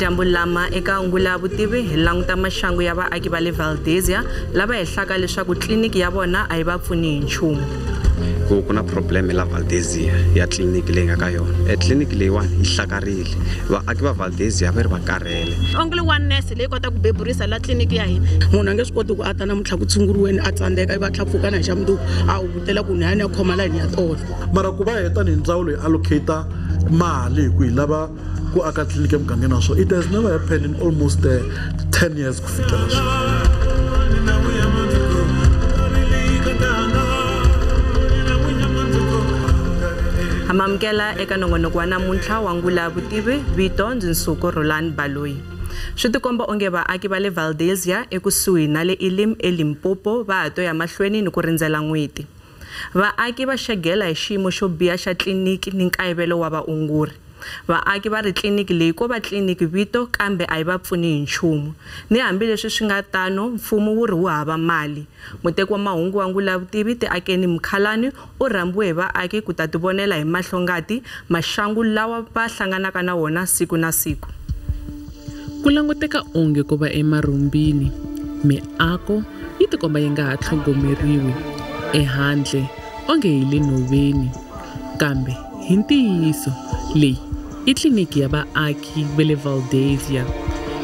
Madyambu lama eka Ngula Vutivi hi languta maxangu ya vaaki va le Valdezia lava hehlaka leswaku tliliniki ya vona a yi va pfuni hi nchumu. Ku na problem la Valdezia ya tliliniki leyi nga ka yona. Tliliniki leyiwani yi hlakarile. Vaaki va Valdezia va ri va karhele. Only one nurse leyi kota ku beburisa la tliliniki ya hina. Munhu a nge swi koti ku ata namuntlha ku tshunguriweni a tsandzeka i va tlhapfuka na hi xa mundzuku a wu vutela ku nhani ya khoma layini ya tolo. Mara ku va heta ni ndzawulo yi allocata mali hi ku hi lava ku aka tliliniki emugangeni wa swona. It has never happened in almost 10 years ku fikela sweswi. Hamamkela eka nongonoko wa namuntlha wa Ngula Vutivi vito Nsuku Roland Baloyi. Swi tikomba onge vaaki va le Valdezia ekusuhi na le Elim eLimpopo va ha to ya mahlweni ni ku rindzela n'weti. Vaaki va xegela hi xiyimo xo biha xa tliliniki ni nkayivelo wa vaongori. Vaaki va ri tliliniki leyi ko va tliliniki vito kambe a yi va pfuni hi nchumu. Ni hambileswi swi nga tano mfumo wu ri wu hava mali. Muteki wa mahungu wa Ngula Vutivi Tiakeni Mkhalani u rhambiwe hi vaaki ku ta tivonela hi mahlongati maxangu lawa va hlanganaka na wona siku na siku. Ku languteka onge ku va emarhumbini miako yi tikomba yi nga ha tlhogomeriwi ehandle onge hi le nhoveni kambe hi ntiyiso leyi i tliliniki ya vaaki va le Valdezia.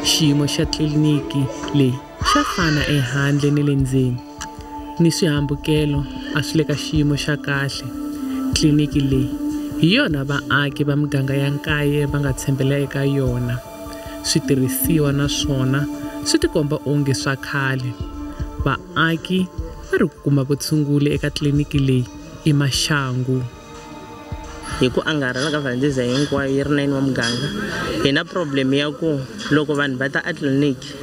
Xiyimo xa tliliniki leyi xa fana ehandle ni le ndzeni ni swihambukelo a swi le ka xiyimo xa kahle. Tliliniki leyi hi yona vaaki va miganga ya nkaye va nga tshembela eka yona. Switirhisiwa naswona swi tikomba onge swa khale. Vaaki va ri ku kuma vutshunguri eka tliliniki leyi i maxangu. Hi ku angarhela ka Valdezia hinkwayo yi ri 9 wa muganga. Hi na problem ya ku loko vanhu va ta etliliniki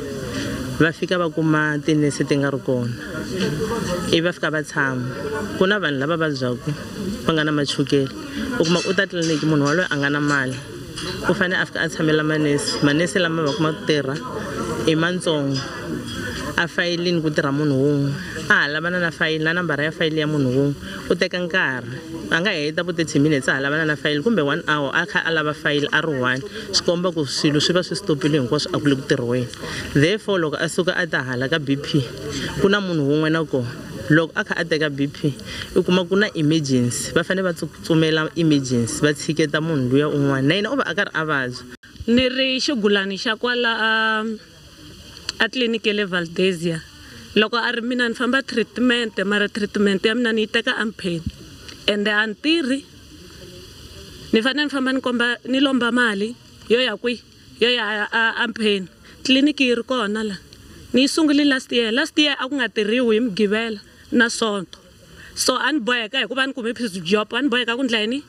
va fika va kuma tinese ti nga ri kona. Va fika va tshama. Ku na vanhu lava vabyaku va nga na machukele. U kuma u ta tliliniki munhu waloye a nga na mali. U fanele a fika a tshamela manese lama va kuma ku tirha i mantsongo. A fayilini ku tirha munhu wun'we. A lavana na fayili na nambara ya fayili ya munhu wun'we. U teka nkarhi. A nga heta vo 30 minutes a lavana na fayili kumbe 1 hour a kha a lava fayili a ri 1. Swi komba ku swilo swi va swi stopile hinkwaswo a ku le ku tirhiweni. Therefore loko a suka a ta hala ka BP ku na munhu wun'we na kona. Loko a kha a teka BP u kuma ku na emergency va fanele va tsutsumela emergency va tshiketa munhu luya un'wana na yena u va a karhi a vabya. Ni ri xigulani xa kwala a tliliniki le Valdezia. Loko a ri mina ni famba treatment mara treatment ya mina ni teka amphen ende a ni tirhi. Ni fanele ni famba ni lomba mali yo ya yo ya amphen. Tliliniki yi ri kona la. Ni sunguli last year a ku nga tirhiwi hi Mugqivela na Sonto. So a ni boheka hikuva ni kume piece job a ni boheka ku ndla yini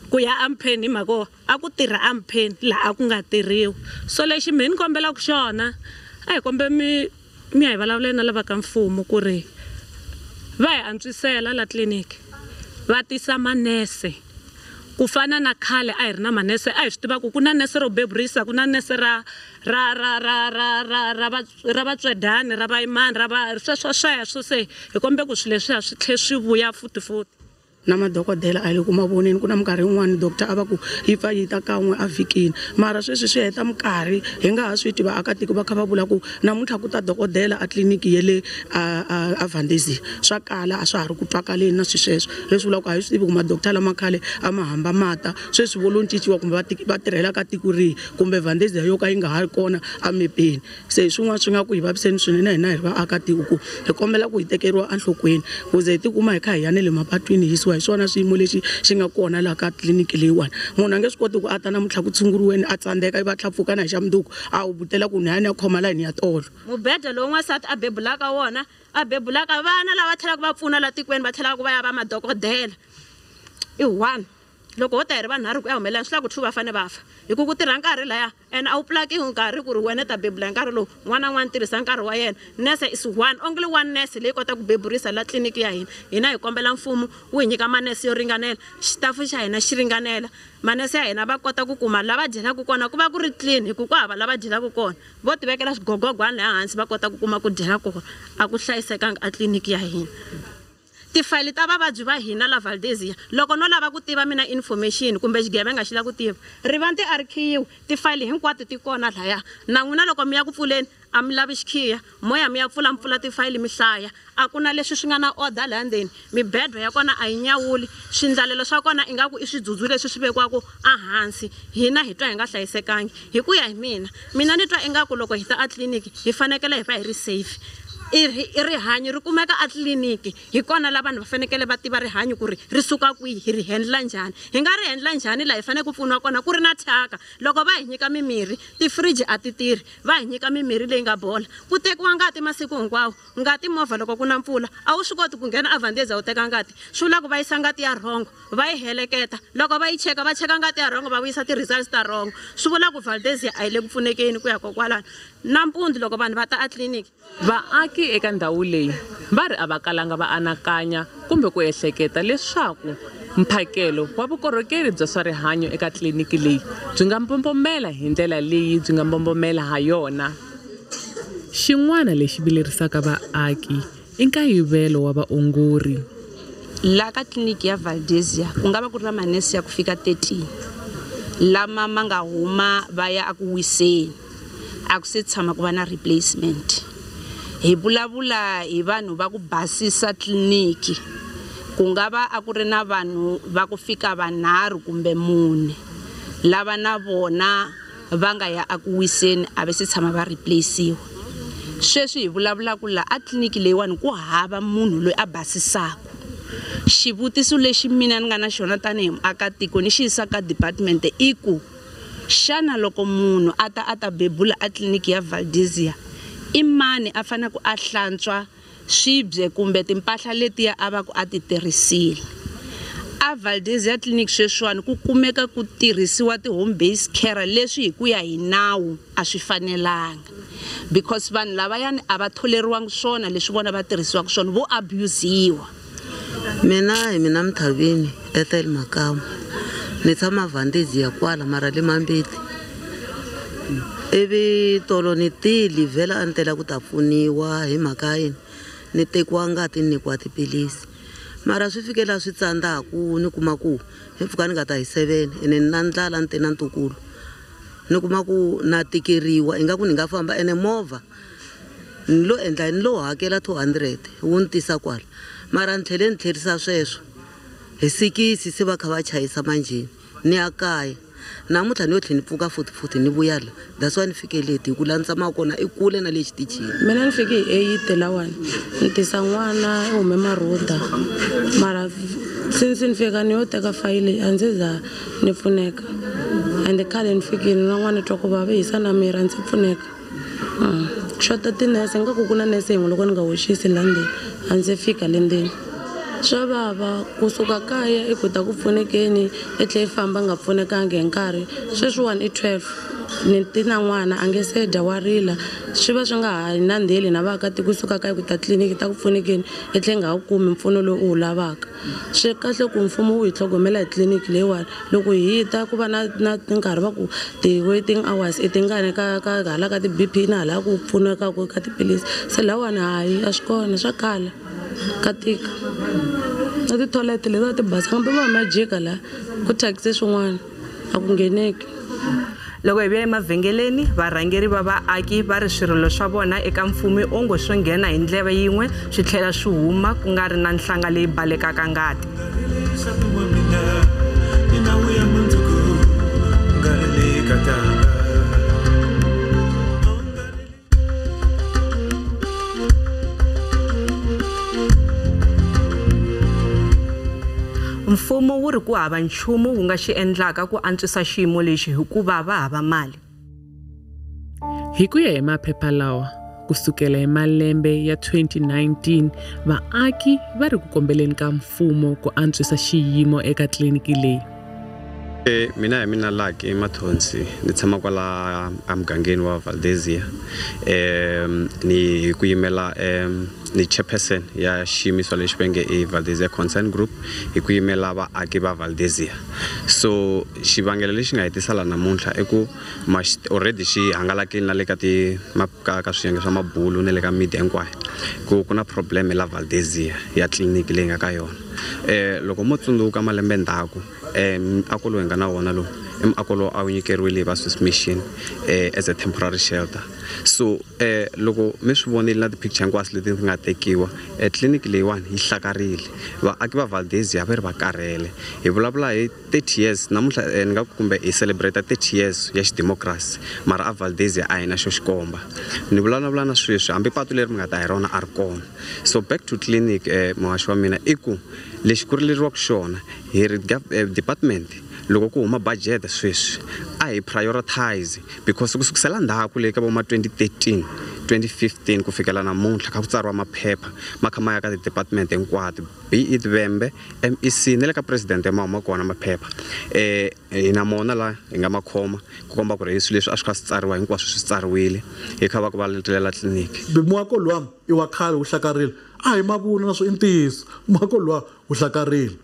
ku ya amphen hi mhaka a ku tirha amphen laha a ku nga tirhiwi. So lexi mina ni kombelaka xona a hi kombe mi hi vulavuleni na lava ka mfumo ku ri va hi antswisela la tliliniki va tisa manese ku fana na khale a hi ri na manese a hi swi tiva ku na nese ro beburisa ku na nese ra vatswedani ra vayimani sweswo se hi kombe ku swilo leswi swi tlhe swi vuya futhi. Na madokodela a le ku mavoneni ku na minkarhi yin'wana doctor a va ku yi pfa yi ta kan'we a vhikini mara sweswi swi heta minkarhi hi nga ha swi tiva vaakatiko va kha va vula ku namuntlha ku ta dokodela a tliliniki ya le a Valdezia swa kala a swa ha ri ku twakaleni na sweswo leswi vulaka ku a hi swi tivi ku madokodela ma khale a ma hamba mata sweswi vo lo cinciwa kumbe va tirhela ka tiko rihi kumbe Valdezia yo ka yi nga ha ri kona a mepeni se swin'wana swi nga ku hi vaviseni swinene hina hi ri vaakatiko ku hi kombela ku hi tekeriwa enhlokweni ku ze hi tikuma hi kha hi ya ne le mapatwini hi hi swona swiyimo leswi xi nga kona laha ka tliliniki leyiwani. Munhu a nge swi koti ku ata namuntlha ku tshunguriweni a tsandzeka i va tlhapfuka na hi xa mundzuku a wu vutela ku nhani ya khoma layini ya tolo. Mubedwa lowu n'wansati a bebulaka wona a bebulaka vana lava tlhelaka va pfuna la tikweni va tlhelaka va ya va madokodela i 1. Loko ho ta hi ri vanharhu ku ya humelela swi la ku 2 va fane va fa hi ku tirha nkarhi laya and a wu plakiwi nkarhi ku ri wena ta bebula nkarhi lowu n'wana n'wana tirhisa nkarhi wa yena. Nurse is only one nurse leyi kota ku beburisa la tliliniki ya hina hi kombela mfumo wu hi nyika manese yo ringanela xitafu xa hina xi ringanela manese ya hina va kota ku kuma lava dyelaka kona ku va ku ri clean hi ku hava lava dyelaka kona vo tivekela swigogogwana laha hansi va kota ku kuma ku dyela kona a ku hlayisekanga a tliliniki ya hina. tifayili ta vavabyi va hina la Valdezia loko no lava ku tiva mina information kumbe xigevenga xi la ku tiva ri va ti archive tifayili hinkwato ti kona laya na n'wina loko mi ya ku pfuleni a mi lavi xikhiya moya mi ya pfula tifayili mi hlaya a ku na leswi swi nga na order laha ndzeni mibedo ya kona a yi nyawuli swindlalelo swa kona ingaku i swidzudzu leswi swi vekiwaka ehansi hina hi twa hi nga hlayisekangi hi ku ya hi mina ni twa ingaku loko hi ta a tliliniki hi fanekele hi va hi ri safe i rihanyo ri kumeka a tliliniki hi kona la vanhu va fanekele va tiva rihanyo ku ri suka kwihi hi ri handla njhani hi nga ri handla njhani la hi fanele ku pfuniwa kona ku ri na thyaka loko va hi nyika mimirhi tifriji a ti tirhi va hi nyika mimirhi leyi nga bola ku tekiwa ngati masiku hinkwawo ngati movha loko ku na mpfula a wu swi koti ku nghena a Valdezia u teka ngati swi vula ku va yisa ngati ya wrong va yi heleketa loko va yi cheka ngati ya wrong va vuyisa ti-results ta wrong swi vula ku Valdezia a yi le ku pfunekeni ku ya kokwalano nampundzu loko vanhu va ta a tliliniki vaaki eka ndhawu leyi va ri a va kalanga va anakanya kumbe ku ehleketa leswaku mphakelo wa vukorhokeri bya swa rihanyo eka tliliniki leyi byi nga mbombomela hi ndlela leyi byi nga mbombomela ha yona. Xin'wana lexi vilerisaka vaaki i nkayivelo wa vaongori. La ka tliliniki ya Valdezia ku nga va ku ri na manese ya ku fika 13 lama ma nga huma va ya a ku wiseni a ku se tshama ku va na replacement. Hi vulavula hi vanhu va ku basisa tliliniki ku nga va a ku ri na vanhu va ku fika vanharhu kumbe mune lava na vona va nga ya a ku wiseni a ve se tshama va replaciwa. Sweswi hi vulavula ku la a tliliniki leyiwani ku hava munhu loyi a basisaka. Xivutiso lexi mina ni nga na xona tanihi muakatiko ni xi yisa ka department i ku xana loko munhu a ta bebula a tliliniki ya Valdezia i mani a fanele ku a hlantswa swibye kumbe timpahla letiya a va ku a ti tirhisile. A Valdezia Clinic sweswiwani ku kumeka ku tirhisiwa ti-home based care leswi hi ku ya hi nawu a swi fanelanga because vanhu lavayani a va tholeriwangi swona leswi vona va tirhisiwaka swona vo abusiwa. Mina Mthavini Ethel Makamu ni tshama Valdezia kwala mara le Mambeti evi tolo ni tili vhela a ni tela ku ta pfuniwa hi mhaka yini ni tekiwa ngati ni nyikiwa tiphilisi mara swi fikela swi tsandzaku ni kuma ku hi pfuka ni nga ta hi 7 ene ni na ndlala ni te na ntukulu ni kuma ku na tikeriwa ingaku ni nga famba ene movha ni lo hakela 200 wu ni tisa kwala mara ni tlhele ni tlherisa sweswo hi 6 se va kha va chayisa manjini ni ya kaya namuntlha ni yo tlhela ni pfuka futhi ni vuya la that's why ni fike late hi ku la ni tsamaka kona i kule na le xitichini. Mina ni fike hi 8 lawani ni tisa n'wana hume Maruda mara since ni fika ni yo teka fayili a ndzi za ni pfuneka ende khale ni fikile na n'wana twa ku vava hisa na mira ndzi pfuneka xota tinese ingaku ku na nese yin'we loko ni nga hoxisi la ndzeni a ndzi fika le ndzeni swa vava kusuka kaya i ku ta ku pfunekeni i tlhe i famba nga pfunekangi hi nkarhi sweswiwani i 12 ni ti na n'wana a nge se dya wa rila swi va swi nga ha na ndheli na vaakatiko kusuka kaya ku ta tliliniki ta ku pfunekeni i tlhe nga wu kumi mpfuno lowu u wu lavaka. Swi kahle ku mfumo wu hi tlhogomela hi tliliniki leyiwani loko hi ta ku va na nkarhi va ku ti-waiting hours i tingani ka hala ka ti-BP na hala ku pfuneka ka tiphilisi se lawani hayi a swi kona swa kala ka tika na tithoyileti leti va ti basa kambe va majika la ku thyakise swin'wana a ku ngheneki. Loko hi vuya emavhengeleni varhangeri va vaaki va ri swirilo swa vona eka mfumo ongo swo nghena hi ndleve yin'we swi tlhela swi huma ku nga ri na nhlanga leyi balekaka ngati. Mfumo wu ri ku hava nchumu wu nga xi endlaka ku antswisa xiyimo lexi hikuva va hava mali. Hi ku ya hi maphepha lawa kusukela hi malembe ya 2019 vaaki va ri ku kombeleni ka mfumo ku antswisa xiyimo eka tliliniki leyi. Mina Lucky Mathonsi ni tshama kwala amugangeni wa Valdezia ni ku yimela ni chairperson ya xiyimiso lexi venge i Valdezia Concern Group hi ku yimela vaaki va Valdezia. so xivangelo lexi nga hetisa la namuntlha i ku already xi hangalakile na le ka ka swiyenge swa mabulu na le ka media hinkwayo ku na problem la Valdezia ya tliliniki leyi nga ka yona loko mo tsundzuka malembe ndzhaku miako lowu hi nga na wona lowu i miako lowu a wu nyikeriwile va Swiss Mission as a temporary shelter so loko mi swi vonile na ti-picture hinkwaswo leti nga tekiwa tliliniki leyiwani yi hlakarile vaaki va Valdezia va ri va karhele hi vulavula hi 30 years namuntlha ni nga kumbe hi celebrate 30 years ya xidemocracy mara a Valdezia a hi na xo xikomba ni vulavula na sweswi hambi patu leri mi nga ta hi rona a ri kona so back to clinic muhaxi wa mina i ku lexi ku rileriwaka xona hi ri department loko ku huma budget sweswi a hi prioritize because kusukisela ndhaku le ka vo ma 2013 2015 ku fikela namuntlha ka ku tsariwa maphepha ma kha ma ya ka ti-department hinkwato be it Vhembe MEC ne le ka president ma huma kona maphepha hi na mona la hi nga makhoma ku komba ku ri leswi a swi kha swi tsariwa hinkwaswo swi tsariwile hi kha va ku va letela tliliniki muako luwa i wa khale wu hlakarile a hi mavunwa na swo i ntiyiso muako luwa wu hlakarile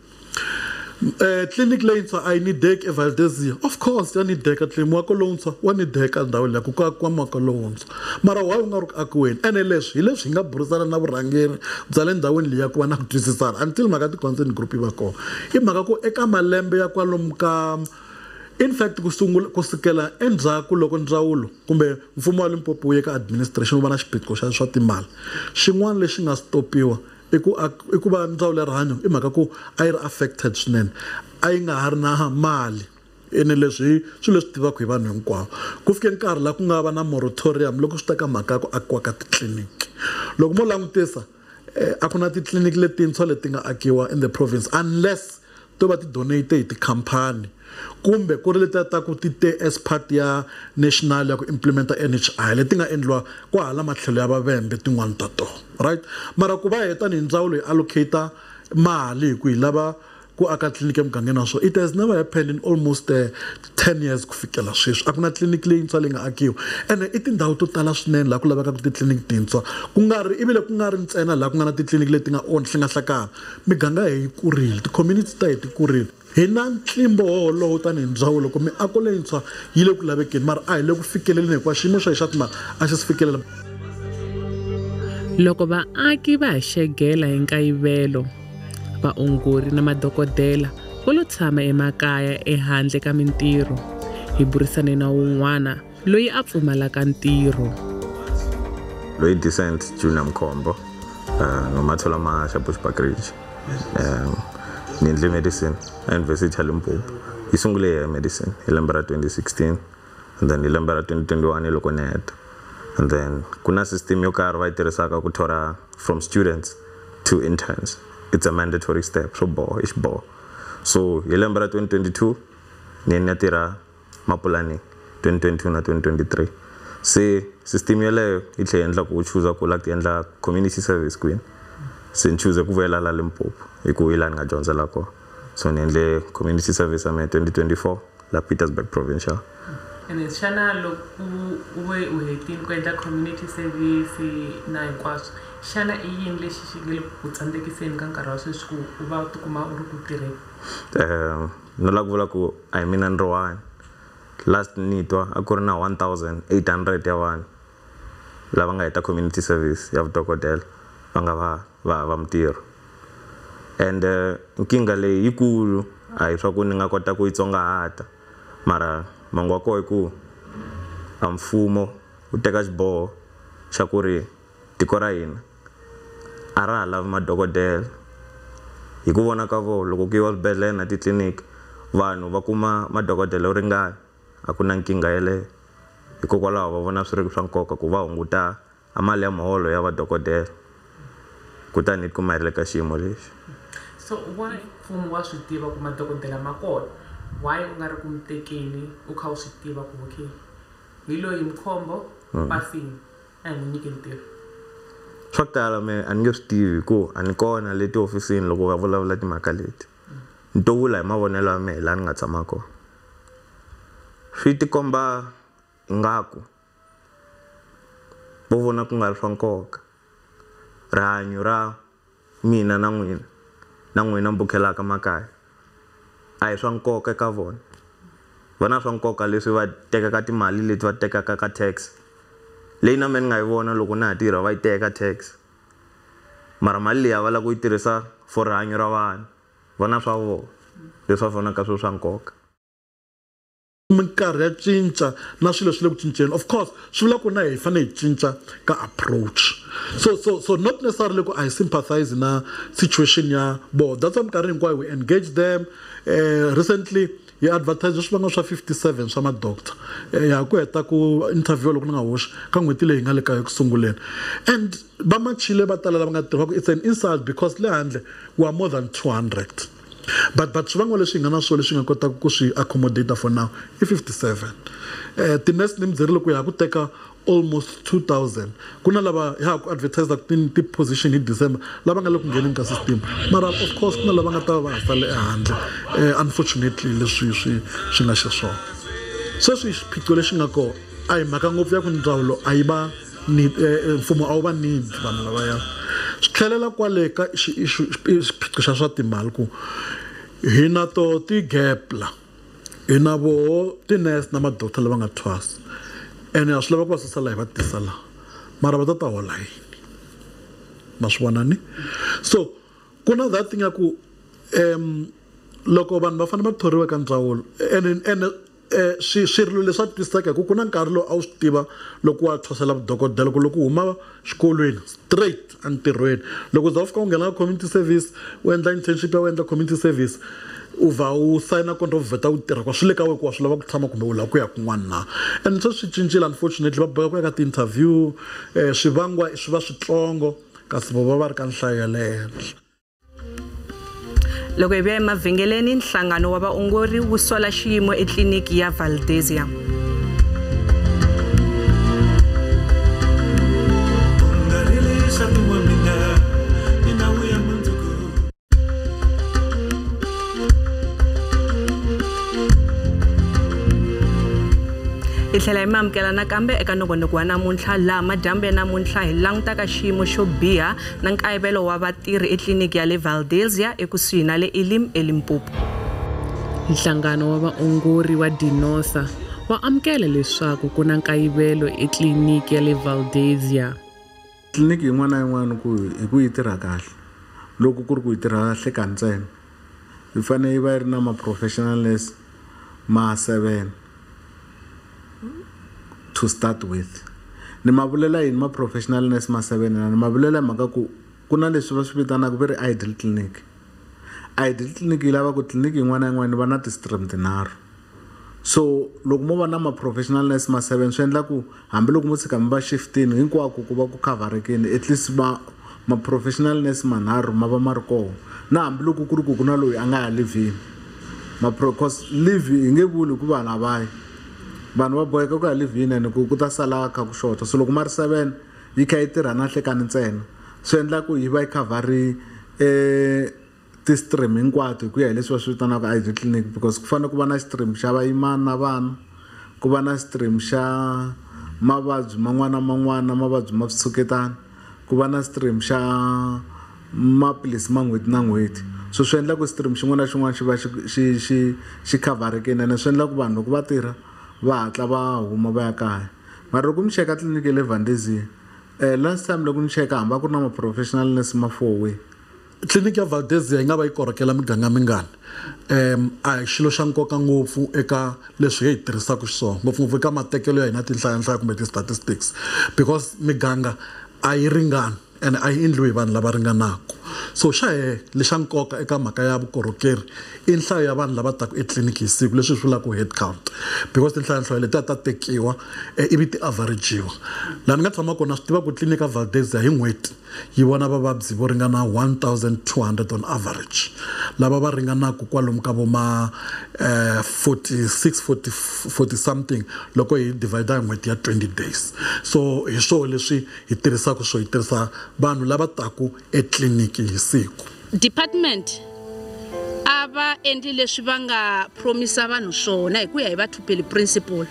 clinic leyintshwa a yi ni dek eValdezia of course ya ni deka muako lowuntshwa wa ni deka ndhawu leyi ku ka muako lowuntshwa mara why u nga ri ku akiweni ene leswi hi leswi hi nga burisana na vurhangeri bya le ndhawini leyi ya ku va na ku twisisana until mhaka ti-concern group yi va kona i mhaka ku eka malembe ya kwalomu ka in fact ku sukela endzhaku loko ndzawulo kumbe mfumo wa Limpopo wu ye ka administration wu va na xiphiqo xa swa timali xin'wana lexi nga stopiwa i ku va ndzawulo ya rihanyo i mhaka ku a yi ri affected swinene a yi nga ha ri na mali ene leswi swilo leswi tivaka hi vanhu hinkwavo ku fike nkarhi laha ku nga va na moratorium loko swi ta ka mhaka ya ku akiwa ka titliliniki loko mo langutisa a ku na titliliniki letintshwa leti nga akiwa in the province unless to va ti-donate hi tikhampani kumbe ku ri letiya ta ku ti te as part ya national ya ku implementa NHI leti nga endliwa ku hala matlhelo ya Vavhembe tin'wana ta tona right mara ku va heta ni ndzawulo yi allocata mali hi ku hi lava ku aka tliliniki emugangeni wa swona it has never happened in almost 10 years ku fikela sweswi a ku na tliliniki leyintshwa leyi nga akiwa ene i tindhawu to tala swinene laha ku lavaka ku titliliniki tintshwa ku nga ri ivile ku nga ri ntsena laha ku nga na titliliniki leti nga hlakana miganga hi kurile ti-community ta hi ti kurile hi na ntlimbo wolowo tanihi ndzawulo loko miako leyintshwa yi le ku lavekeni mara a hi le ku fikeleleni hikuva xiyimo xa hi xa timali a xi si fikelela loko vaaki va ha xegela hi nkayivelo vaongori na madokodela vo lo tshama emakaya ehandle ka mintirho hi burisane na wun'wana loyi a pfumalaka ntirho loyi Decent Junior Mkhombo nomathola Mahasha Bushbuckridge ni endle medicine University ya Limpopo yi sungule medicine hi lembe ra 2016 and then hi lembe ra 2021 loko ni heta and then kuna system yo karhi va yi tirhisaka ku thola from students to interns it's a mandatory step so boho so hi lembe ra 2022 ni tirha mapulani 2022 na 2023 se system yeleyo yi tlhe endla ku choose ku la ku endla community service queen se choose ku vela la Limpopo hi ku ila nga dyondzela ko so ni endle community service ame 2024 la Pietersburg Provincial ene xana loko u hetini ku endla community service na hinkwaswo xana i yini lexi xi nge le ku tsandzekiseni ka nkarhi wa sweswi ku u va u tikuma u ri ku tirheni no la ku vula ku I mean under one last ni twa a ku ri na 1800 ya vanhu lava nga heta community service ya vudokodela va nga va mintirho and nkinga leyi yikulu a hi swa ku ni nga kota ku yi tsongahata mara mangu wa koho i ku a mfumo wu teka xiboho xa ku ri tiko ra hina a ra ha lavi madokodela hi ku vona ka vona loko ku yiwa swibedhlele na titliliniki vanhu va kuma madokodela yo ringana a ku na nkinga yeleyo hikokwalaho va vona swi ri swa nkoka ku va hunguta a mali ya muholo ya vadokodela kutani hi kuma hi ri le ka xiyimo lexi so why mfumo wa swi tiva ku madokodela ma kona why u nga ri ku mutekeni u kha u swi tiva ku okay hi loyi Mkhombo pasini a hi n'wi nyike ntirho swa ku tala me a ni nge swi tivi ku a ni kona le tiofisini loko va vulavula timhaka leti ni to vula hi mavonelo ya mehe laha ni nga tshama kona swi tikomba ingaku vo vona ku nga ri swa nkoka rihanyo ra mina na n'wina mbukhelaka makaya a hi swa nkoka eka vona vana swa nkoka leswi va tekaka timali leti va tekaka ka tax leyi na mina nga yi vona loko na ha tirha va yi teka tax mara mali leyi va lava ku yi tirhisa for rihanyo ra vanhu vana swa vona leswi va vonaka swilo swa nkoka minkarhi ya cinca na swilo swi le ku cinceni of course swi vula ku na hi fanele hi cinca ka approach so not necessarily ku I sympathize na situation ya bo that's why minkarhi hinkwayo we engage them recently hi advertise swivanga swa 57 swa madoctor ya ku heta ku interview loko ni nga hoxi ka n'hweti leyi nga le ka ku sunguleni and va machile va tala lava nga tirha ku it's an insult because le handle we are more than 200 but swivangwa leswi hi nga na swona leswi nga kotaka ku swi accommodate for now i 57 ti-nurse ni mi byerile ku ya ku teka almost 2000 ku na lava ya ku advertise ti-position hi December lava nga le ku ngheneni ka system mara of course ku na lava nga ta va sale ehandle unfortunately leswi swi nga xiswona sweswi xiphiqo lexi nga kona a hi mhaka ngopfu ya ku ndzawulo a yi va mfumo a wu va need vanhu lavaya swi tlhelela kwale ka xiphiqo xa swa timali ku hi na to ti-gap la hi na voho ti-nurse na madoctor lava nga thwasa ene a swi lava ku va sasala hi va tisa laha mara va ta hola yini ma swi vona ni so ku na that thing ya ku loko vanhu va fanele va thoriwa ka ndzawulo ene swirilo leswi a twisaka ku na nkarhi lowu a wu swi tiva loko wa thwasela vudokodela ku loko huma xikolweni straight entirhweni loko za u fika u nghena ka community service u endla internship ya u endla community service u va u sayina contract u vheta u tirha kwa swi le ka we ku wa swi lava ku tshama kumbe u lava ku ya kun'wana na and sweswi swi cincile unfortunately va boheka ku ya ka ti-interview swivangwa swi va switsongo kasi vo va ri ka nhlayo ya le henhla loko hi vuya emavhengeleni nhlangano wa vaongori wu sola xiyimo etliliniki ya Valdezia hi tlhela hi mi amukela nakambe eka nongonoko wa namuntlha laha madyambu ya namuntlha hi langutaka xiyimo xo biha na nkayivelo wa vatirhi etliliniki ya le Valdezia ekusuhi na le Elim eLimpopo nhlangano wa vaongori wa Dinosa wa amukela leswaku ku na nkayivelo etliliniki ya le Valdezia tliliniki yin'wana na yin'wana hi ku yi tirha kahle loko ku ri ku yi tirha kahle ka ntsena yi fanele yi va yi ri na ma-professionals ma 7 to start with ni mavulela yini ma-professionalness ma 7 ni mavulela mhaka ku na leswi va swi vitanaka va ri ideal clinic yi lava ku tliliniki yin'wana na yin'wana va na ti-stream tinharhu so loko mo va na ma-professionalness ma 7 swi endla ku hambiloko mo tshika mi va shiftini hinkwako ku va ku coverekini at least ma-professionalness manharhu ma va ma ri kona na hambiloko ku ri ku na loyi a nga ya livini because live hi nge vuli ku vanhu a va yi vanhu va boheka ku ya livini ene ku ta sala kha ku xota so loko ma ri 7 yi kha yi tirha na nhlekani ntsena swi endla ku yi va yi khavhari ti-stream hinkwato hi ku ya hi leswi va swi vitanaka ideal clinic because ku fanele ku va na stream xa vayimani na vana ku va na stream xa mavabyi man'wana na man'wana mavabyi ma switshuketana ku va na stream xa maphilisi ma n'hweti na n'hweti so swi endla ku stream xin'wana na xin'wana xi va xi khavharekini ene swi endla ku vanhu loko va tirha va hatla va huma va ya kaya mara loko ni cheka tliliniki le Valdezia last time loko ni cheka hamba ku ri na ma-professionalness ma 4 way tliliniki ya Valdezia yi nga va yi korhokela miganga mingani a hi xilo xa nkoka ngopfu eka leswi hi tirhisaka xiswona ngopfungopfu eka matekelo ya hina tinhlayanhlaya kumbe ti-statistics because miganga a yi ringani and a yi endliwi hi vanhu lava ringanaka so xa lexa nkoka eka mhaka ya vukorhokeri i nhlayo ya vanhu lava taka etliliniki hi siku leswi swi vulaka head count because tinhlayanhlayo letiya ta tekiwa ivi ti averajiwa laha ni nga tshama kona swi tiva ku tliliniki ya Valdezia hi n'hweti yi vona vavabyi vo ringana 1200 on average lava va ringanaka kwalomu ka voma 40 something loko hi divide hi n'hweti ya 20 days so hi swona leswi hi tirhisaka hi tirhisa vanhu lava taku etliliniki hi siku department ava endli leswi va nga promisa vanhu swona hi ku ya hi vathupeli principle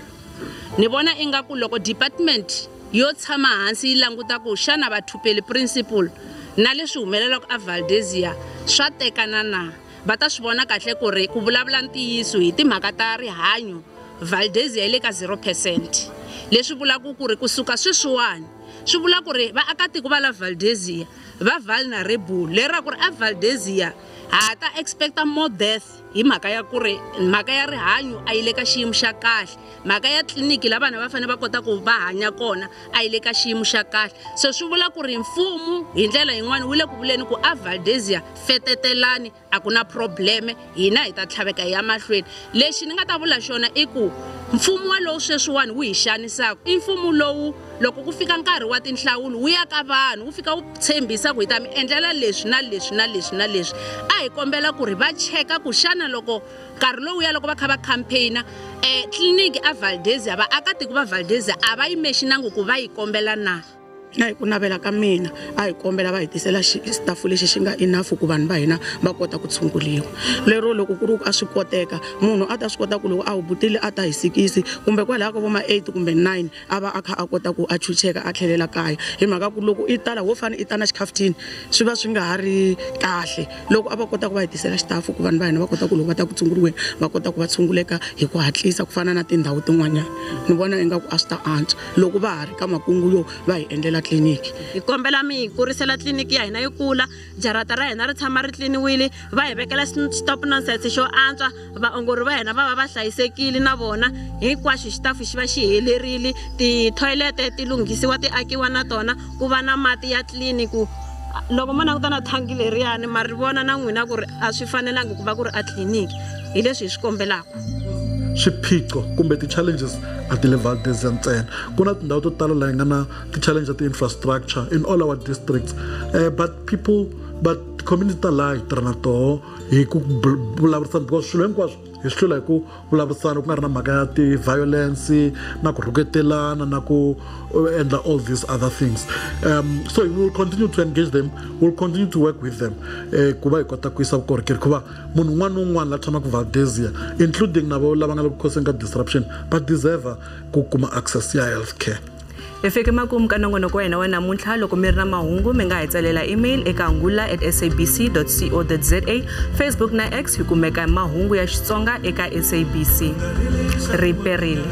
ni vona ingaku loko department yo tshama hansi yi languta ku xana vathupeli principle na leswi humelelaka a Valdezia swa tekana na va ta swi vona kahle ku ri ku vulavula ntiyiso hi timhaka ta rihanyo Valdezia yi le ka 0%. Leswi vulaka ku ri kusuka sweswiwani swi vula ku ri vaakatiko va la Valdezia va vulnerable lera ku ri a Valdezia ha ta expecta more death hi mhaka ya ku ri mhaka ya rihanyo a yi le ka xiyimo xa kahle, mhaka ya tliliniki la vana va fanele va kota ku va hanya kona a yi le ka xiyimo xa kahle. So swi vula ku ri mfumo hi ndlela yin'wana wu le ku vuleni ku a Valdezia fetetelani a ku na probleme, hina hi ta tlhaveka hi ya mahlweni. Lexi ni nga ta vula xona i ku mfumo wa lowu sweswiwani wu hi xanisaka i mfumo lowu loko ku fika nkarhi wa tinhlawulo wu ya ka vanhu wu fika wu tshembisa ku hi ta mi endlela leswi na leswi na leswi na leswi. A hi kombela ku ri va cheka ku xana loko nkarhi lowu ya loko va kha va campaigna tliliniki a Valdezia vaakatiko va Valdezia a va yimexinango ku va yi kombela na. Na hi ku navela ka mina a hi kombela va hi tisela stafu lexi xi nga enough ku vanhu va hina va kota ku tshunguliwa. Lero loko ku ri a swi koteka munhu a ta swi kota ku loko a hubutile a ta hi 6 kumbe kwalaho ka vo ma 8 kumbe 9 a va a kha a kota ku a chucheka a tlhelela kaya hi mhaka ku loko i tala wo fane i ta na xikhafuthini swi va swi nga ha ri kahle. Loko a va kota ku va hi tisela stafu ku vanhu va hina va kota ku loko va ta ku tshunguriweni va kota ku va tshunguleka hi ku hatlisa ku fana na tindhawu tin'wanyana. Ni vona ingaku a swi ta antswa loko va ha ri ka makungu yo va hi endlela tliliniki. Hi kombela mi hi kurisela tliliniki ya hina yi kula, jarata ra hina ri tshama ri tliniwile, va hi vekela stop nonsense xo antswa, vaongori va hina va va hlayisekile na vona hinkwaswo xitafu xi va xi helerile, titoilete ti lunghisiwa ti akiwa na tona, ku va na mati ya tliliniki. Loko mo languta na thangi leriyani ma ri vona na n'wina ku ri a swi fanelanga ku va ku ri a tliliniki, hi leswi hi swi kombelaka. Swiphiqo kumbe ti-challenges a ti le Valdezia ntsena, ku na tindhawu to tala laha hi nga na ti-challenge ti-infrastructure in all our districts, but community ta laha hi tirha na toho hi ku vulavurisana because swilo hinkwaswo hi swi hlula hi ku vulavurisana ku nga ri na mhaka ya ti-violence na ku rhuketelana na ku endla all these other things. So we will continue to engage them, we will continue to work with them ku va hi kota ku yisa vukorhokeri ku va munhu un'wana na un'wana la tshamaka Valdezia including na vo lava nga le ku causing ka disruption but deserve ku kuma access ya health care. Hi fike makumu ka nongonoko wa hina wa namuntlha. Loko mi ri na mahungu mi nga hi tsalela email eka ngula@sabc.co.za, Facebook na X hi kumeka mahungu ya Xitsonga eka SABC. Riperile.